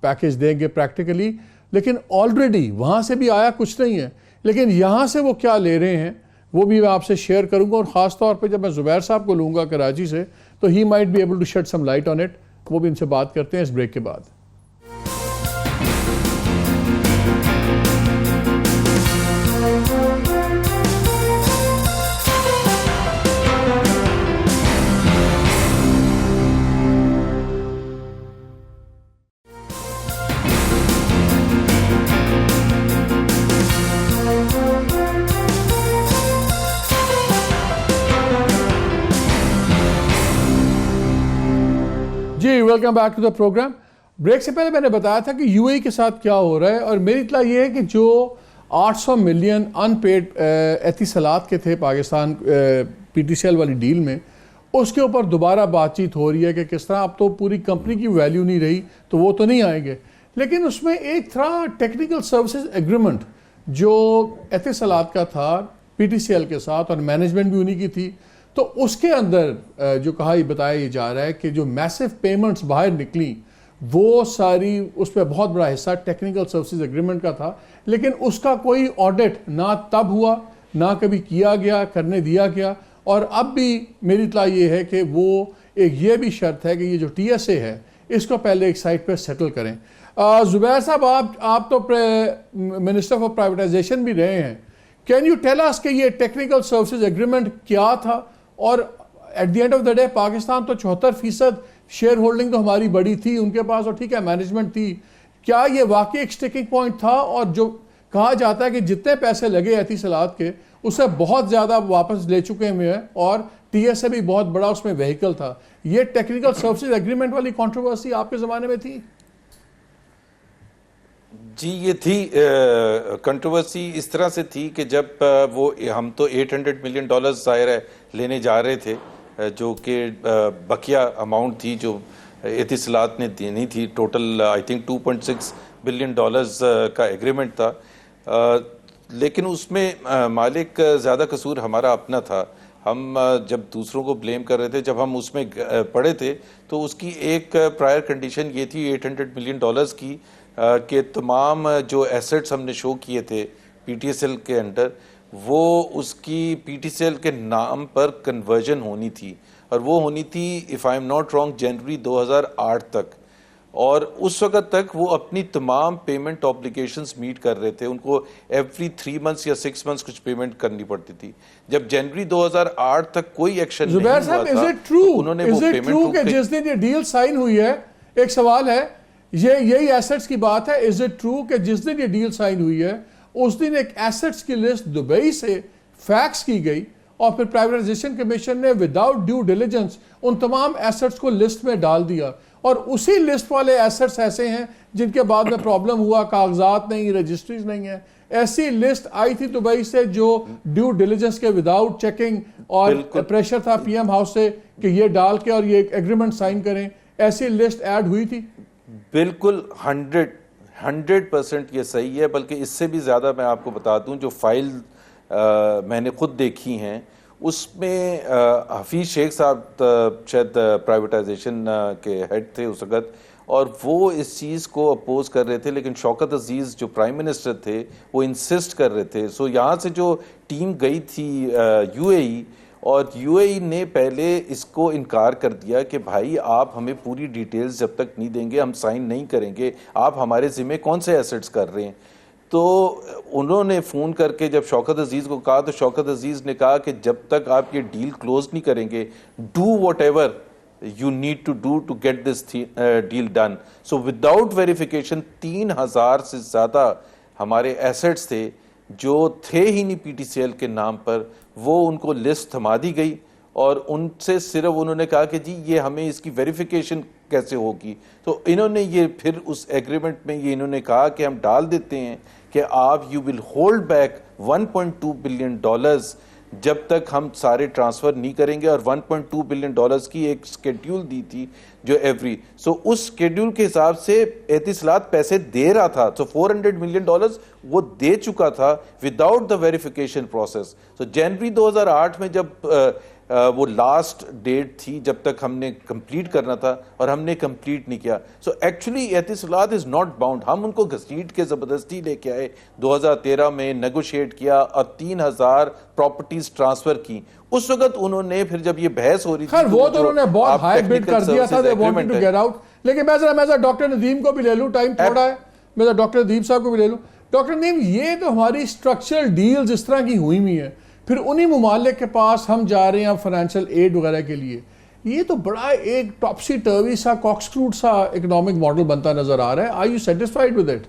پیکج دیں گے پریکٹیکلی. لیکن آلریڈی وہاں سے بھی آیا کچھ نہیں ہے, لیکن یہاں سے وہ کیا لے رہے ہیں وہ بھی میں آپ سے شیئر کروں گا. اور خاص طور پہ جب میں زبیر صاحب کو لوں گا کراچی سے, تو he might be able to shed some light on it. وہ بھی ان سے بات کرتے ہیں اس بریک کے بعد. جی welcome back to the programme. Break سے پہلے میں نے بتایا تھا کہ UAE کے ساتھ کیا ہو رہا ہے, اور میری اطلاع یہ ہے کہ جو 800 ملین ان پیڈ اتصالات کے تھے پاکستان PTCL والی ڈیل میں, اس کے اوپر دوبارہ بات چیت ہو رہی ہے کہ کس طرح اب تو پوری کمپنی کی ویلیو نہیں رہی تو وہ تو نہیں آئیں گے. لیکن اس میں ایک تھا ٹیکنیکل سروسز ایگریمنٹ جو اتصالات کا تھا PTCL کے ساتھ, اور مینجمنٹ بھی انہی کی تھی. تو اس کے اندر جو بتایا یہ جا رہا ہے کہ جو میسو پیمنٹس باہر نکلیں وہ ساری اس پہ بہت بڑا حصہ ٹیکنیکل سروسز ایگریمنٹ کا تھا، لیکن اس کا کوئی آڈٹ نہ تب ہوا نہ کبھی کیا گیا، کرنے دیا گیا. اور اب بھی میری اطلاع یہ ہے کہ وہ ایک یہ بھی شرط ہے کہ یہ جو ٹی ایس اے ہے اس کو پہلے ایک سائٹ پہ سیٹل کریں. زبیر صاحب، آپ تو منسٹر فار پرائیویٹائزیشن بھی رہے ہیں. کین یو ٹیل اس کہ یہ ٹیکنیکل سروسز ایگریمنٹ کیا تھا؟ اور at the end of the day Pakistan تو 74% شیئر ہولڈنگ تو ہماری بڑی تھی ان کے پاس، اور ٹھیک ہے مینجمنٹ تھی. کیا یہ واقعی ایک سٹیکنگ پوائنٹ تھا؟ اور جو کہا جاتا ہے کہ جتنے پیسے لگے احتسالات کے اس سے بہت زیادہ واپس لے چکے ہوئے ہیں، اور ٹی ایس اے بھی بہت بڑا اس میں وہیکل تھا. یہ ٹیکنیکل سروسز ایگریمنٹ والی کنٹروورسی آپ کے زمانے میں تھی؟ جی یہ تھی کنٹروورسی اس طرح سے تھی کہ جب وہ ہم تو $800 ملین ظاہر ہے لینے جا رہے تھے، جو کہ بقیہ اماؤنٹ تھی جو احتسالات نے دینی تھی. ٹوٹل آئی تھنک $2.6 بلین کا ایگریمنٹ تھا، لیکن اس میں مالک زیادہ قصور ہمارا اپنا تھا. ہم جب دوسروں کو بلیم کر رہے تھے، جب ہم اس میں پڑے تھے تو اس کی ایک پرائر کنڈیشن یہ تھی $800 ملین کی کہ تمام جو ایسٹس ہم نے شو کیے تھے پی ٹی ایس ایل کے انڈر، وہ اس کی پی ٹی ایس ایل کے نام پر کنورژن ہونی تھی، اور وہ ہونی تھی if I am not wrong جنوری 2008 تک. اور اس وقت تک وہ اپنی تمام پیمنٹ آبلیگیشنز میٹ کر رہے تھے. ان کو ایوری 3 منتھس یا 6 منتھس کچھ پیمنٹ کرنی پڑتی تھی. جب جنوری 2008 تک کوئی ایکشن نہیں ہوا تھا تو انہوں نے وہ پیمنٹ روک کہ جس دن یہ ڈیل سائن ہوئی ہے، ایک سوال ہے، یہی ایسٹس کی بات ہے، از اٹ ٹرو کہ جس دن یہ ڈیل سائن ہوئی ہے اس دن ایک ایسٹس کی لسٹ دبئی سے فیکس کی گئی، اور پھر پرائیویٹائزیشن کمیشن نے وداؤٹ ڈیو ڈیلیجنس ان تمام ایسٹس کو لسٹ میں ڈال دیا، اور اسی لسٹ والے ایسٹس ایسے ہیں جن کے بعد میں پرابلم ہوا، کاغذات نہیں، رجسٹریز نہیں ہیں. ایسی لسٹ آئی تھی دبئی سے جو ڈیو ڈیلیجنس کے وداؤٹ چیکنگ، اور پریشر تھا پی ایم ہاؤس سے کہ یہ ڈال کے اور یہ ایگریمنٹ سائن کریں. ایسی لسٹ ایڈ ہوئی تھی؟ بالکل 100% یہ صحیح ہے. بلکہ اس سے بھی زیادہ میں آپ کو بتا دوں، جو فائل میں نے خود دیکھی ہیں اس میں حفیظ شیخ صاحب شاید پرائیویٹائزیشن کے ہیڈ تھے اس وقت، اور وہ اس چیز کو اپوز کر رہے تھے، لیکن شوکت عزیز جو پرائم منسٹر تھے وہ انسسٹ کر رہے تھے. سو یہاں سے جو ٹیم گئی تھی یو اے ای، اور یو اے ای نے پہلے اس کو انکار کر دیا کہ بھائی آپ ہمیں پوری ڈیٹیلز جب تک نہیں دیں گے ہم سائن نہیں کریں گے، آپ ہمارے ذمہ کون سے ایسٹس کر رہے ہیں. تو انہوں نے فون کر کے جب شوکت عزیز کو کہا تو شوکت عزیز نے کہا کہ جب تک آپ یہ ڈیل کلوز نہیں کریں گے، do whatever you need to do to get this deal done. So without verification 3000 سے زیادہ ہمارے ایسٹس تھے جو تھے ہی نہیں پی ٹی سی ایل کے نام پر، وہ ان کو لسٹ تھما دی گئی، اور ان سے صرف انہوں نے کہا کہ جی یہ ہمیں اس کی ویریفیکیشن کیسے ہوگی. تو انہوں نے یہ پھر اس ایگریمنٹ میں یہ انہوں نے کہا کہ ہم ڈال دیتے ہیں کہ آپ you will hold back $1.2 billion جب تک ہم سارے ٹرانسفر نہیں کریں گے. اور $1.2 بلین کی ایک سکیڈیول دی تھی جو ایوری، سو اس سکیڈیول کے حساب سے احتسالات پیسے دے رہا تھا. سو $400 ملین وہ دے چکا تھا وداؤٹ دا ویریفیکیشن پروسیس. سو جنوری 2008 میں جب وہ لاسٹ ڈیٹ تھی جب تک ہم نے کمپلیٹ کرنا تھا، اور ہم نے کمپلیٹ نہیں کیا. سو ایکچولی احتسالات از ناٹ باؤنڈ. ہم ان کو گھسیٹ کے زبردستی لے کے آئے، 2013 میں نیگوشیٹ کیا اور 3000 پراپرٹیز ٹرانسفر کی. اس وقت انہوں نے پھر جب یہ بحث ہو رہی تھی، خیر وہ تو انہوں نے بہت ہائی بڈ کر دیا تھا، they wanted to get out. لیکن میں ذرا ڈاکٹر ندیم کو بھی لے لوں، ٹائم تھوڑا ہے، میں ذرا ڈاکٹر ندیم صاحب کو بھی لے لوں. ڈاکٹر ندیم، یہ تو ہماری اسٹرکچرل ڈیلز اس طرح کی ہوئی ہوئی ہیں، پھر انہی ممالک کے پاس ہم جا رہے ہیں فائنینشیل ایڈ وغیرہ کے لیے. یہ تو بڑا ایک ٹاپسی ٹروی سا کاکسکروٹ سا اکنامک ماڈل بنتا نظر آ رہا ہے. Are you satisfied with it?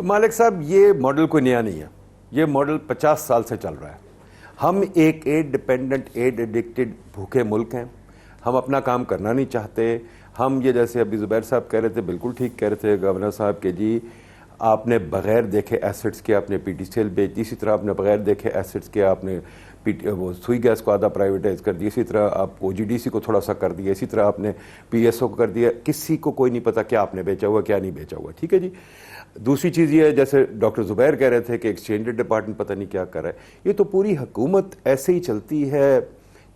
Malik sahib, یہ ماڈل کوئی نیا نہیں ہے، یہ ماڈل 50 سال سے چل رہا ہے. ہم ایک ایڈ ڈپینڈنٹ، ایڈ ایڈکٹڈ بھوکے ملک ہیں. ہم اپنا کام کرنا نہیں چاہتے. ہم یہ جیسے ابھی زبیر صاحب کہہ رہے تھے، بالکل ٹھیک کہہ رہے تھے گورنر صاحب کہ جی آپ نے بغیر دیکھے ایسٹس کے آپ نے پی ٹی سی ایل بیچ دی، اسی طرح آپ نے بغیر دیکھے ایسٹس کے آپ نے وہ سوئی گیس کو آدھا پرائیویٹائز کر دیا، اسی طرح آپ او جی ڈی سی کو تھوڑا سا کر دیا، اسی طرح آپ نے پی ایس او کو کر دیا. کسی کو کوئی نہیں پتا کیا آپ نے بیچا ہوا کیا نہیں بیچا ہوا. ٹھیک ہے جی. دوسری چیز یہ ہے جیسے ڈاکٹر زبیر کہہ رہے تھے کہ ایکسچینج ڈپارٹمنٹ پتہ نہیں کیا کر رہا ہے. یہ تو پوری حکومت ایسے ہی چلتی ہے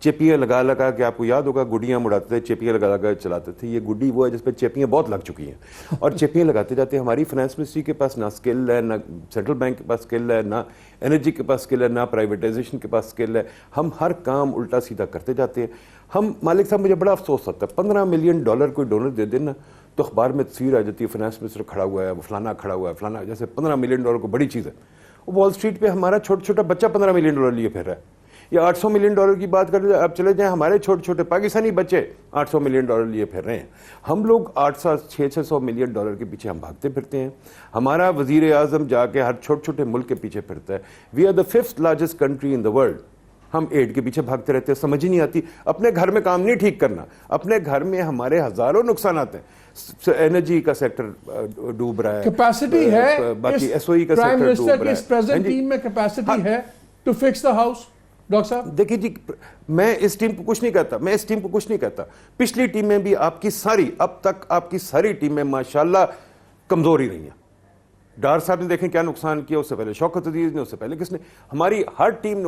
چیپیاں لگا لگا کے, آپ کو یاد ہوگا گڈیاں اڑاتے تھے, چیپیاں لگا لگا کے چلاتے تھے. یہ گڈی وہ ہے جس پہ چیپیاں بہت لگ چکی ہیں, اور چیپیاں لگاتے جاتے. ہماری فائنانس منسٹری کے پاس نہ اسکل ہے, نہ سینٹرل بینک کے پاس اسکل ہے, نہ انرجی کے پاس اسکل ہے, نہ پرائیویٹائزیشن کے پاس اسکل ہے. ہم ہر کام الٹا سیدھا کرتے جاتے ہیں. ہم مالک صاحب, مجھے بڑا افسوس ہوتا ہے, $15 ملین کوئی ڈونر دے دینا تو اخبار میں تصویر آ جاتی ہے, فائنانس منسٹر کھڑا ہوا ہے, فلانا کھڑا ہوا ہے, فلانا, جیسے $15 ملین کو بڑی چیز ہے. وال اسٹریٹ پہ ہمارا چھوٹا چھوٹا بچہ $15 ملین لیے پھر رہا ہے. یا $800 ملین کی بات کر لیں, اب چلے جائیں, ہمارے چھوٹے چھوٹے پاکستانی بچے $800 ملین لیے پھر رہے ہیں. ہم لوگ 600 ملین ڈالر کے پیچھے ہم بھاگتے پھرتے ہیں. ہمارا وزیر اعظم جا کے ہر چھوٹے چھوٹے ملک کے پیچھے پھرتا ہے. We are the 5th largest country in the world. ہم ایڈ کے پیچھے بھاگتے رہتے ہیں. سمجھ ہی نہیں آتی. اپنے گھر میں کام نہیں ٹھیک کرنا, اپنے گھر میں ہمارے ہزاروں نقصانات ہیں. انرجی کا سیکٹر ڈوب رہا ہے, کیپیسٹی ہے, باقی ایس او ای کا پرائم سیکٹر ڈوب منسٹر کی رہا اس ہے. پریزنٹ ٹیم میں کیپیسٹی ہے to fix the house. Doctor صاحب دیکھیے جی, میں اس ٹیم کو کچھ نہیں کہتا, پچھلی ٹیمیں بھی آپ کی ساری, اب تک آپ کی ساری ٹیمیں ماشاءاللہ کمزور ہی رہی ہیں. ڈار صاحب نے دیکھیں کیا نقصان کیا, اس سے پہلے شوکت عزیز نے, اس سے پہلے کس نے. ہماری ہر ٹیم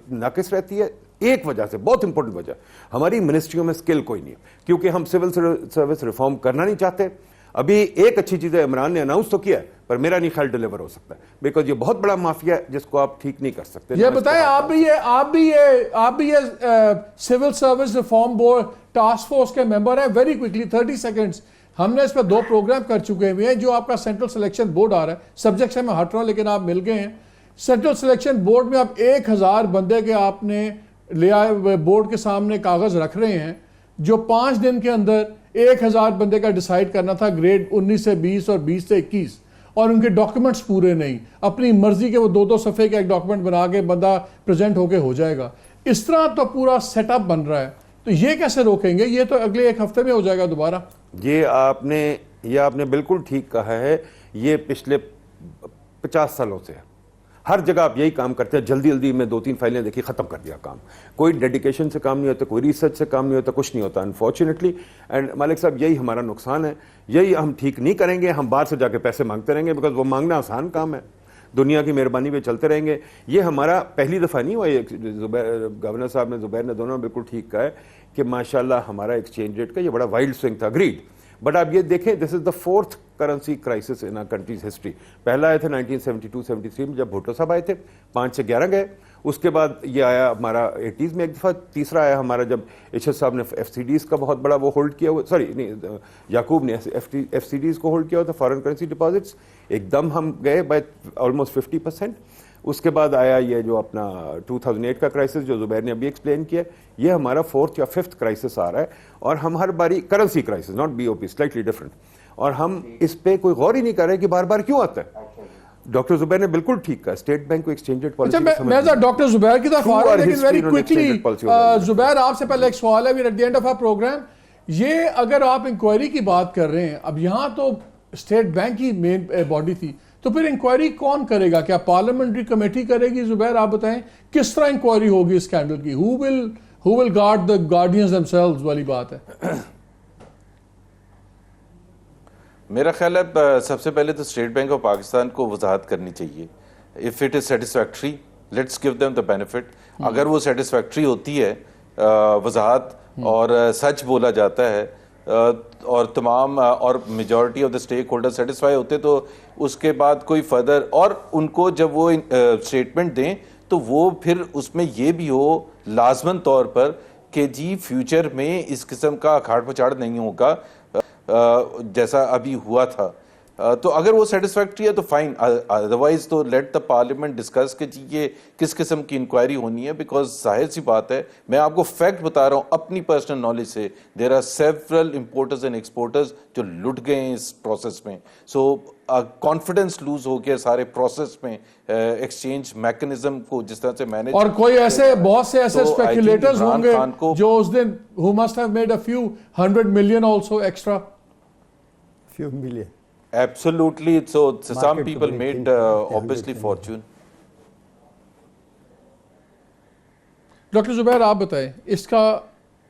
ناقص رہتی ہے ایک وجہ سے, بہت امپورٹنٹ وجہ, ہماری منسٹریوں میں اسکل کوئی نہیں ہے, کیونکہ ہم سول سروس ریفارم کرنا نہیں چاہتے. ابھی ایک اچھی چیز ہے, عمران نے اناؤنس تو کیا ہے, پر میرا نہیں خیال ڈیلیور ہو سکتا ہے, بیکاز یہ بہت بڑا مافیا ہے جس کو آپ ٹھیک نہیں کر سکتے. یہ بتائیں, آپ بھی یہ civil service reform board task force کے ممبر ہیں. ویری کوئکلی 30 سیکنڈز, ہم نے اس پہ 2 پروگرام کر چکے ہوئے ہیں. جو آپ کا سینٹرل سلیکشن بورڈ آ رہا ہے, سبجیکٹ سے میں ہٹ رہا ہوں لیکن آپ مل گئے ہیں. سینٹرل سلیکشن بورڈ میں آپ 1000 بندے کے آپ نے لیا بورڈ کے سامنے کاغذ رکھ رہے ہیں, جو 5 دن کے اندر 1000 بندے کا ڈیسائیڈ کرنا تھا, گریڈ 19 سے 20 اور 20 سے 21, اور ان کے ڈاکیومنٹس پورے نہیں. اپنی مرضی کے وہ 2 صفحے کا ایک ڈاکیومنٹ بنا کے بندہ پریزنٹ ہو کے ہو جائے گا. اس طرح تو پورا سیٹ اپ بن رہا ہے, تو یہ کیسے روکیں گے؟ یہ تو اگلے 1 ہفتے میں ہو جائے گا دوبارہ. یہ آپ نے بالکل ٹھیک کہا ہے. یہ پچھلے 50 سالوں سے ہے, ہر جگہ آپ یہی کام کرتے ہیں, جلدی جلدی میں 2-3 فائلیں دیکھی, ختم کر دیا کام. کوئی ڈیڈیکیشن سے کام نہیں ہوتا, کوئی ریسرچ سے کام نہیں ہوتا, کچھ نہیں ہوتا انفارچونیٹلی. اینڈ مالک صاحب یہی ہمارا نقصان ہے, یہی ہم ٹھیک نہیں کریں گے. ہم باہر سے جا کے پیسے مانگتے رہیں گے, بیکاز وہ مانگنا آسان کام ہے, دنیا کی مہربانی پہ چلتے رہیں گے. یہ ہمارا پہلی دفعہ نہیں ہوا. گورنر صاحب نے, زبیر نے, دونوں بالکل ٹھیک کہا ہے کہ ماشاءاللہ ہمارا ایکسچینج ریٹ کا یہ بڑا وائلڈ سوئنگ تھا, اگریڈ. بٹ آپ یہ دیکھیں, دس از دا 4th کرنسی کرائسس ان آور کنٹریز ہسٹری. پہلا آیا تھا 1972-73 میں جب بھٹو صاحب آئے تھے, 5 سے 11 گئے. اس کے بعد یہ آیا ہمارا 80s میں ایک دفعہ. تیسرا آیا ہمارا جب ایچ صاحب نے FCDs کا بہت بڑا وہ ہولڈ کیا ہوا, سوری نہیں, یعقوب نے FCDs کو ہولڈ کیا ہوا تھا, فارن کرنسی ڈپازٹس. ایک دم ہم گئے بائی آلموسٹ 50%. اس کے بعد آیا یہ جو اپنا 2008 کا کرائسس جو زبیر نے ابھی ایکسپلین کیا. یہ ہمارا 4th یا 5th کرائسس آ رہا ہے, اور ہم ہر باری currency crisis, not BOP, slightly different, اور ہم اس پہ کوئی غور ہی نہیں کر رہے کہ بار بار کیوں آتا ہے. ڈاکٹر زبیر نے بالکل ٹھیک کہا, اسٹیٹ بینک کو ایکسچینج ریٹ پالیسی. میں ڈاکٹر زبیر کی طرف آ رہا ہوں, لیکن ویری کوئکلی زبیر آپ سے پہلے ایک سوال ہے, we at the end of our programme. یہ اگر آپ انکوائری کی بات کر رہے ہیں, اب یہاں تو اسٹیٹ بینک ہی مین باڈی تھی, تو پھر انکوائری کون کرے گا؟ کیا پارلیمنٹری کمیٹی کرے گی؟ زبیر آپ بتائیں کس طرح انکوائری ہوگی اسکینڈل کی؟ who will guard the guardians themselves والی بات ہے. میرا خیال ہے سب سے پہلے تو اسٹیٹ بینک آف پاکستان کو وضاحت کرنی چاہیے. If it is satisfactory, let's give them the benefit. اگر وہ سیٹسفیکٹری ہوتی ہے وضاحت اور سچ بولا جاتا ہے اور تمام اور majority of the stake holder satisfy ہوتے, تو اس کے بعد کوئی فردر, اور ان کو جب وہ اسٹیٹمنٹ دیں تو وہ پھر اس میں یہ بھی ہو لازمن طور پر کہ جی فیوچر میں اس قسم کا اکھاڑ پچھاڑ نہیں ہوگا جیسا ابھی ہوا تھا. تو اگر وہ سیٹسفیکٹری ہے تو فائن, ادروائز تو لیٹ دا پارلیمنٹ ڈسکس کہ جی یہ کس قسم کی انکوائری ہونی ہے. بیکاز ظاہر سی بات ہے, میں آپ کو فیکٹ بتا رہا ہوں اپنی پرسنل نالج سے, there are several importers and exporters جو لٹ گئے ہیں اس پروسیس میں. سو کانفیڈنس لوز ہو گیا سارے پروسیس میں, ایکسچینج میکنزم کو جس طرح سے مینج. اور کوئی ایسے بہت سے ایسے اسپیکولیٹرز ہوں گے جو اس دن who must have made a few 100 million also extra. few million. Absolutely. So some people made obviously fortune. Doctor Zubair آپ بتائیں اس کا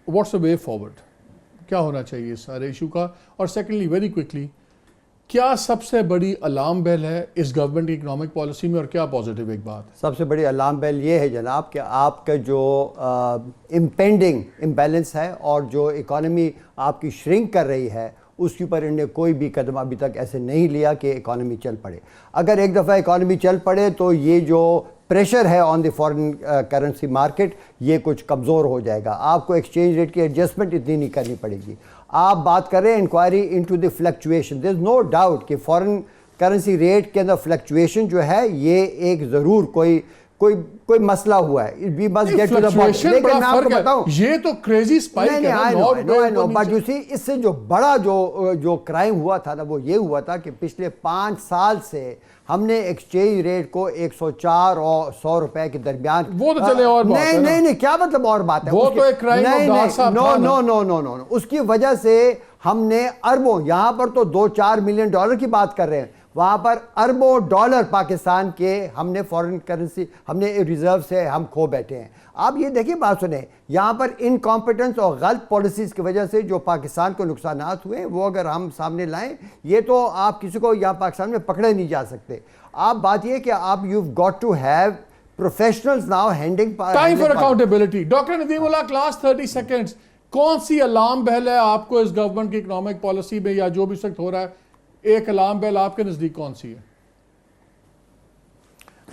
واٹس اے وے فارورڈ, کیا ہونا چاہیے اس سارے ایشو کا؟ اور سیکنڈلی ویری کوئکلی, کیا سب سے بڑی الارم بیل ہے اس گورنمنٹ کی اکنامک پالیسی میں اور کیا پازیٹیو ایک بات ہے؟ سب سے بڑی الارم بیل یہ ہے جناب کہ آپ کا جو امپینڈنگ امبیلنس ہے اور جو اکانومی آپ کی شرنک کر رہی ہے اس کے اوپر انہوں نے کوئی بھی قدم ابھی تک ایسے نہیں لیا کہ اکانومی چل پڑے. اگر ایک دفعہ اکانومی چل پڑے تو یہ جو پریشر ہے آن دی فارن کرنسی مارکیٹ یہ کچھ کمزور ہو جائے گا. آپ کو ایکسچینج ریٹ کی ایڈجسٹمنٹ اتنی نہیں کرنی پڑے گی. آپ بات کر رہے ہیں inquiry into the fluctuation. There is no doubt کہ فارن کرنسی ریٹ کے اندر فلکچویشن جو ہے یہ ایک ضرور کوئی مسئلہ ہوا ہے. We must get to the bottom. لیکن میں آپ کو بتاؤں یہ تو کریزی سپائک ہے. I know, but you see اس سے جو بڑا جو کرائم ہوا تھا نا وہ یہ ہوا تھا کہ پچھلے 5 سال سے ہم نے ایکسچینج ریٹ کو 104 اور 100 روپے کے درمیان. وہ تو چلے اور بات ہے. نہیں کیا مطلب اور بات ہے؟ وہ تو ایک کرائم آف ڈاک صاحب تھا. نو اس کی وجہ سے ہم نے اربوں, یہاں پر تو 2-4 ملین ڈالر کی بات کر رہے ہیں, وہاں پر اربوں ڈالر پاکستان کے ہم نے فارن کرنسی ہم نے ریزرو سے ہم کھو بیٹھے ہیں. آپ یہ دیکھیں بات سنیں, یہاں پر انکمپیٹنس اور غلط پالیسیز کی وجہ سے جو پاکستان کو نقصانات ہوئے وہ اگر ہم سامنے لائیں یہ تو آپ کسی کو یہاں پاکستان میں پکڑے نہیں جا سکتے. آپ بات یہ کہ آپ you've got to have professionals now handling time for accountability. Doctor Nadeem Allah class 30 seconds. کون سی الارم بیل ہے آپ کو اس گورنمنٹ کی اکنامک پالیسی میں یا جو بھی وقت ہو رہا ہے, ایک الارم بیل آپ کے نزدیک کون سی ہے؟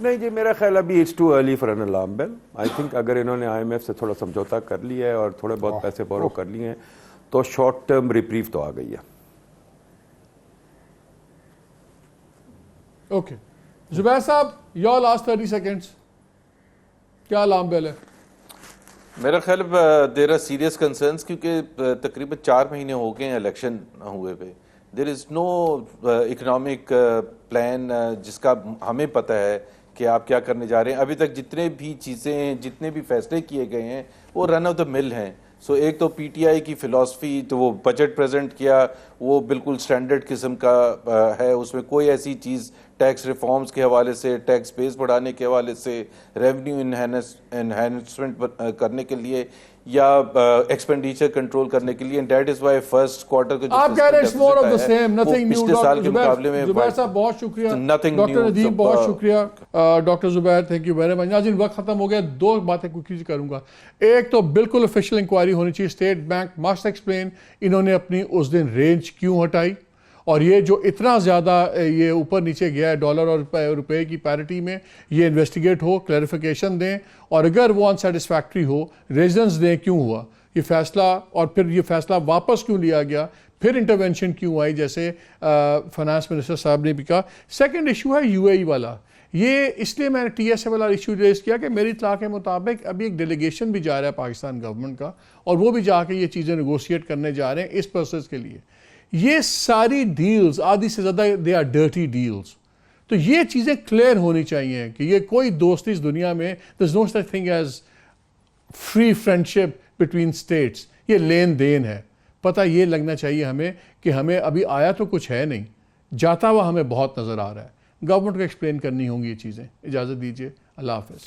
نہیں جی, میرا خیال ابھی it's too early for an alarm bell. I think اگر انہوں نے آئی ایم ایف سے تھوڑا سمجھوتا کر لیا ہے اور تھوڑے بہت پیسے بورو کر لیے ہیں تو شارٹ ٹرم ریپریو تو آ گئی ہے. اوکے زبیر صاحب, یور لاسٹ 30 seconds. کیا الارم بیل ہے؟ میرا خیال دیر آر سیریس کنسرنس کیونکہ تقریباً 4 مہینے ہو گئے ہیں الیکشن ہوئے پہ. دیر از نو اکنامک پلان جس کا ہمیں پتہ ہے کہ آپ کیا کرنے جا رہے ہیں. ابھی تک جتنے بھی چیزیں ہیں, جتنے بھی فیصلے کیے گئے ہیں وہ رن آف دا مل ہیں. سو ایک تو پی ٹی آئی کی فلاسفی, تو وہ بجٹ پریزنٹ کیا وہ بالکل سٹینڈرڈ قسم کا ہے, اس میں کوئی ایسی چیز ٹیکس ریفارمز کے حوالے سے, ٹیکس بیس بڑھانے کے حوالے سے, ریونیو انہینسمنٹ کرنے کے لیے یا ایکسپینڈیچر کنٹرول کرنے کے لیے. And that is why first quarter کا جو آپ کہہ رہے ہیں more of the same, nothing new. پچھلے سال کے مقابلے میں زبیر صاحب بہت شکریہ, ڈاکٹر ندیم بہت شکریہ, doctor Zubair thank you very much. ناظرین وقت ختم ہو گیا, 2 باتیں کوئکلی کروں گا. ایک تو بالکل آفیشیل انکوائری ہونی چاہیے. اسٹیٹ بینک مسٹ ایکسپلین انہوں نے اپنی اس دن رینج کیوں ہٹائی, اور یہ جو اتنا زیادہ یہ اوپر نیچے گیا ہے ڈالر اور روپے کی پیرٹی میں, یہ انویسٹیگیٹ ہو, کلیریفیکیشن دیں, اور اگر وہ انسیٹسفیکٹری ہو ریزنز دیں کیوں ہوا یہ فیصلہ, اور پھر یہ فیصلہ واپس کیوں لیا گیا, پھر انٹرونشن کیوں آئی جیسے فائنانس منسٹر صاحب نے بھی کہا. سیکنڈ ایشو ہے یو اے ای والا. یہ اس لیے میں نے ٹی ایس اے والا ایشو ریز کیا کہ میری اطلاع کے مطابق ابھی ایک ڈیلیگیشن بھی جا رہا ہے پاکستان گورنمنٹ کا, اور وہ بھی جا کے یہ چیزیں نیگوشیٹ کرنے جا رہے ہیں اس پرپز کے لیے. یہ ساری ڈیلز آدھی سے زیادہ دے آر ڈرٹی ڈیلز. تو یہ چیزیں کلیئر ہونی چاہیے کہ یہ کوئی دوستی اس دنیا میں there is no such thing as free friendship between states. یہ لین دین ہے. پتہ یہ لگنا چاہیے ہمیں کہ ہمیں ابھی آیا تو کچھ ہے نہیں, جاتا ہوا ہمیں بہت نظر آ رہا ہے. گورنمنٹ کو ایکسپلین کرنی ہوں گی یہ چیزیں. اجازت دیجیے, اللہ حافظ.